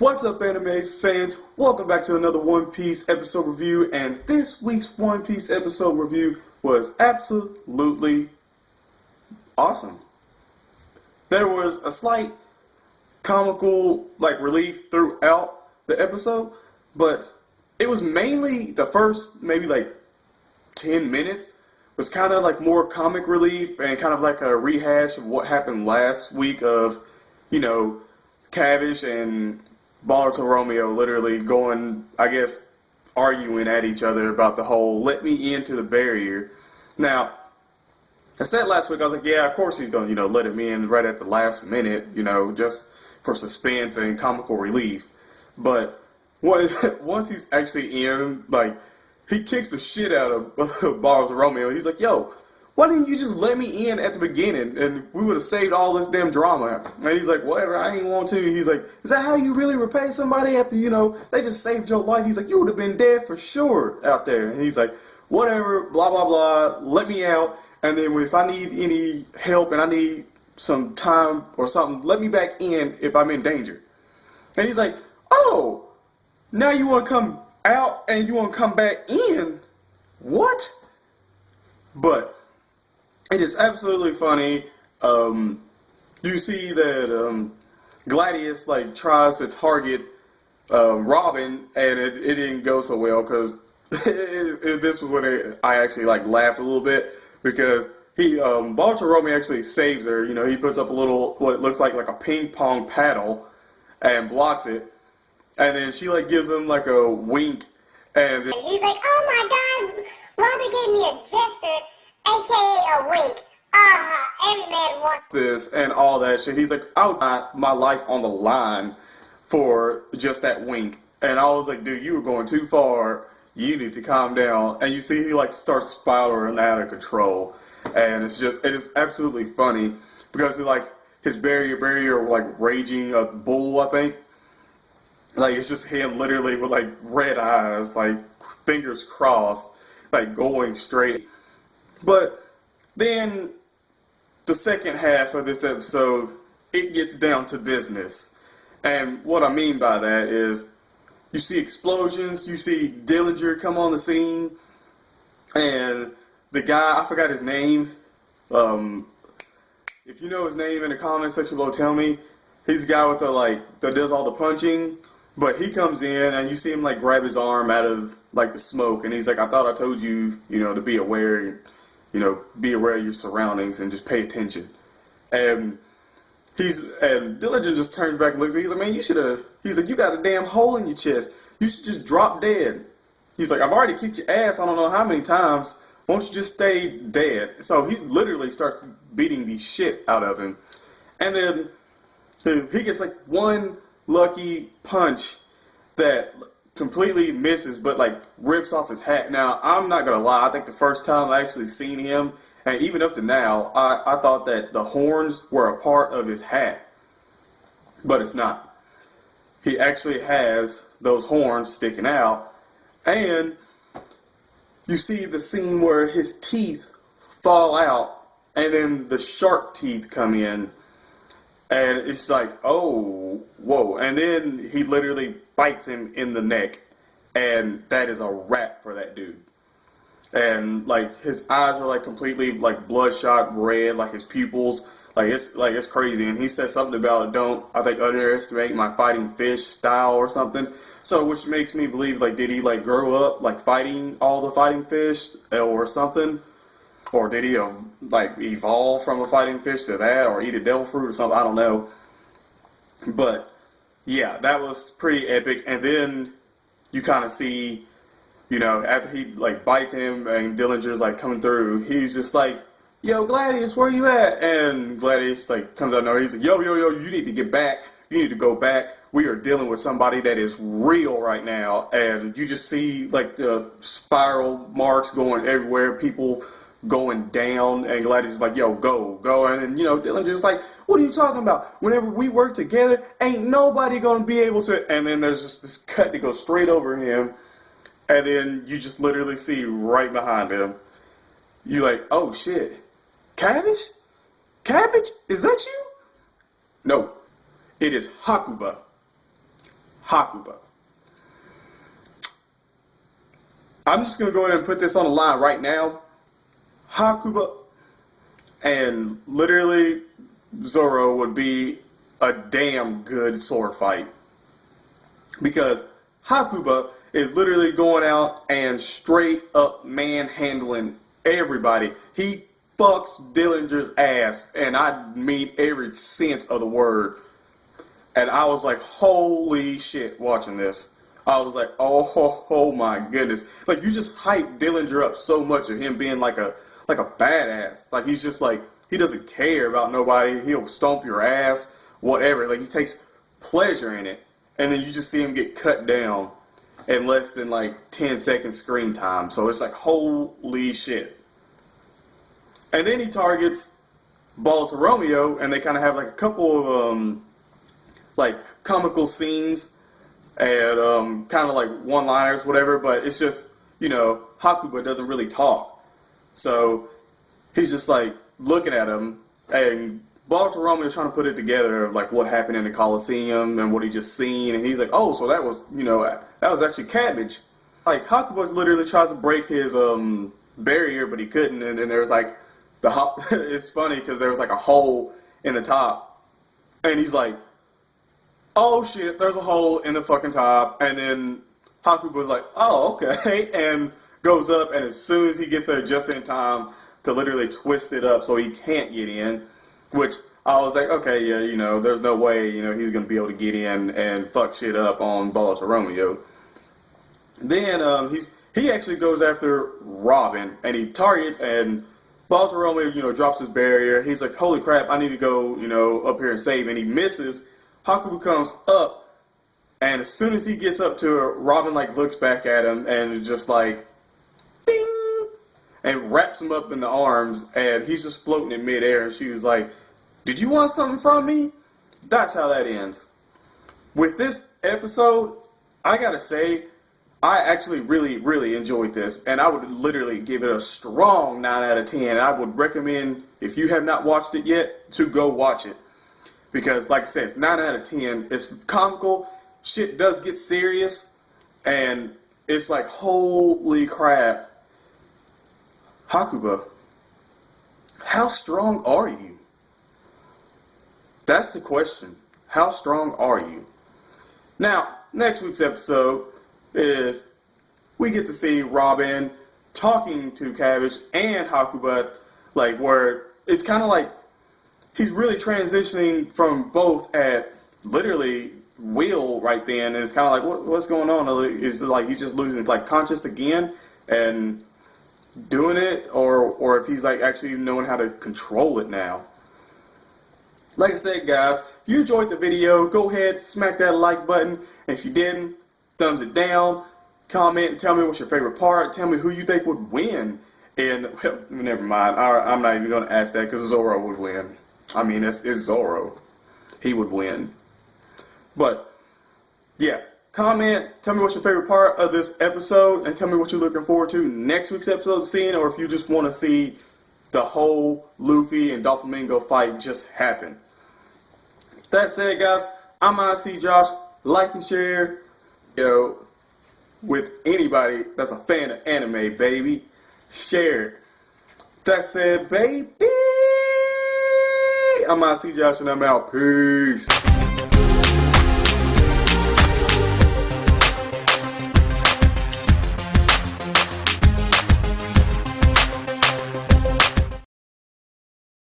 What's up, anime fans? Welcome back to another One Piece episode review, and this week's One Piece episode review was absolutely awesome. There was a slight comical relief throughout the episode, but it was mainly the first maybe 10 minutes was kind of more comic relief and kind of like a rehash of what happened last week of, Cavish and Boruto Romeo literally going, I guess, arguing at each other about the whole let me into the barrier. Now, I said last week, I was like, yeah, of course he's going to, let him in right at the last minute, just for suspense and comical relief. But once he's actually in, he kicks the shit out of Boruto Romeo. He's like, yo, why didn't you just let me in at the beginning and we would have saved all this damn drama? And he's like, whatever, I ain't want to. He's like, is that how you really repay somebody after, they just saved your life? He's like, you would have been dead for sure out there. And he's like, whatever, blah, blah, blah, let me out. And then if I need any help and I need some time or something, let me back in if I'm in danger. And he's like, oh, now you want to come out and you want to come back in? What? But it is absolutely funny. You see that Gladius tries to target Robin, and it didn't go so well because this was when I actually laughed a little bit because Boruto Romeo actually saves her. He puts up a little what looks like a ping pong paddle and blocks it, and then she gives him a wink, and he's like, oh my God, Robin gave me a gesture. AKA a wink. Every man wants this and all that shit. He's like, I'll put my life on the line for just that wink. And I was like, dude, you were going too far. You need to calm down. And you see he starts spiraling out of control. And it is absolutely funny because his barrier raging a bull, I think. It's just him literally with red eyes, fingers crossed, going straight. But then the second half of this episode, it gets down to business. And what I mean by that is you see explosions, you see Dillinger come on the scene, and the guy, I forgot his name. If you know his name in the comment section below, tell me. He's the guy with that does all the punching. But he comes in and you see him grab his arm out of the smoke, and he's like, I thought I told you, to be aware. Be aware of your surroundings and just pay attention. And Diligent just turns back and looks at me. He's like, man, he's like, you got a damn hole in your chest. You should just drop dead. He's like, I've already kicked your ass I don't know how many times. Won't you just stay dead? So he literally starts beating the shit out of him. And then he gets one lucky punch that completely misses, but rips off his hat. Now, I'm not gonna lie, I think the first time I actually seen him, and even up to now, I thought that the horns were a part of his hat. But it's not. He actually has those horns sticking out, and you see the scene where his teeth fall out, and then the shark teeth come in, and it's oh, whoa. And then he literally bites him in the neck, and that is a wrap for that dude. And his eyes are completely bloodshot red, his pupils, it's crazy. And he says something about don't, I think, underestimate my fighting fish style or something. So which makes me believe did he grow up fighting all the fighting fish or something? Or did he evolve from a fighting fish to that, or eat a devil fruit or something? I don't know. But yeah, that was pretty epic. And then you kind of see, after he bites him and Dillinger's coming through, he's just yo, Gladius, where you at? And Gladius comes out of nowhere. He's like, yo, you need to get back. You need to go back. We are dealing with somebody that is real right now. And you just see the spiral marks going everywhere. People going down, and Gladius is like, yo, go. And then, Dillinger's like, what are you talking about? Whenever we work together, ain't nobody gonna be able to. And then there's just this cut that goes straight over him, and then you just literally see right behind him. You oh shit, Cabbage? Is that you? No, it is Hakuba. Hakuba. I'm just going to go ahead and put this on the line right now. Hakuba and literally Zoro would be a damn good sword fight. Because Hakuba is literally going out and straight up manhandling everybody. He fucks Dillinger's ass, and I mean every sense of the word. And I was like, holy shit, watching this. I was like, oh my goodness. Like, you just hype Dillinger up so much of him being like a badass. Like, he's just like, he doesn't care about nobody. He'll stomp your ass, whatever. Like, he takes pleasure in it. And then you just see him get cut down in less than like 10 seconds screen time. So it's like, holy shit. And then he targets Balta Romeo, and they kind of have like a couple of like comical scenes and kind of like one-liners, whatever. But it's just, you know, Hakuba doesn't really talk. So he's just like looking at him, and Balta Romeo is trying to put it together of like what happened in the Coliseum and what he just seen. And he's like, oh, so that was, you know, that was actually cabbage. Like, Hakuba literally tries to break his barrier, but he couldn't. And then there's like, it's funny because there was like a hole in the top, and he's like, oh shit, there's a hole in the fucking top. And then Hakuba's like, oh, okay, and goes up, and as soon as he gets there just in time to literally twist it up so he can't get in, which I was like, okay, yeah, you know, there's no way, you know, he's going to be able to get in and fuck shit up on Balta Romeo. Then he actually goes after Robin, and he targets, and Balta Romeo, you know, drops his barrier. He's like, holy crap, I need to go, you know, up here and save. And he misses. Hakuba comes up, and as soon as he gets up to her, Robin, like, looks back at him and is just like, ding, and wraps him up in the arms, and he's just floating in midair. And she was like, did you want something from me? That's how that ends. With this episode, I gotta say, I actually really enjoyed this, and I would literally give it a strong 9 out of 10. I would recommend, if you have not watched it yet, to go watch it. Because, like I said, it's 9 out of 10. It's comical. Shit does get serious, and it's like, holy crap. Hakuba, how strong are you? That's the question. How strong are you? Now, next week's episode is we get to see Robin talking to Cabbage and Hakuba, like, where it's kind of like he's really transitioning from both at literally will right then, and it's kind of like, what's going on? Is it like he's just losing like conscious again and doing it, or if he's like actually knowing how to control it now? Like I said, guys, if you enjoyed the video, go ahead, smack that like button. And if you didn't, thumbs it down, comment, and tell me what's your favorite part. Tell me who you think would win. And, well, never mind. I'm not even going to ask that because Zoro would win. I mean, it's Zoro. He would win. But, yeah. Comment, tell me what's your favorite part of this episode, and tell me what you're looking forward to next week's episode seeing, or if you just want to see the whole Luffy and Doflamingo fight just happen. That said, guys, I'm IC Josh. Like and share, with anybody that's a fan of anime, baby. Share it. That said, baby, I'm IC Josh, and I'm out. Peace.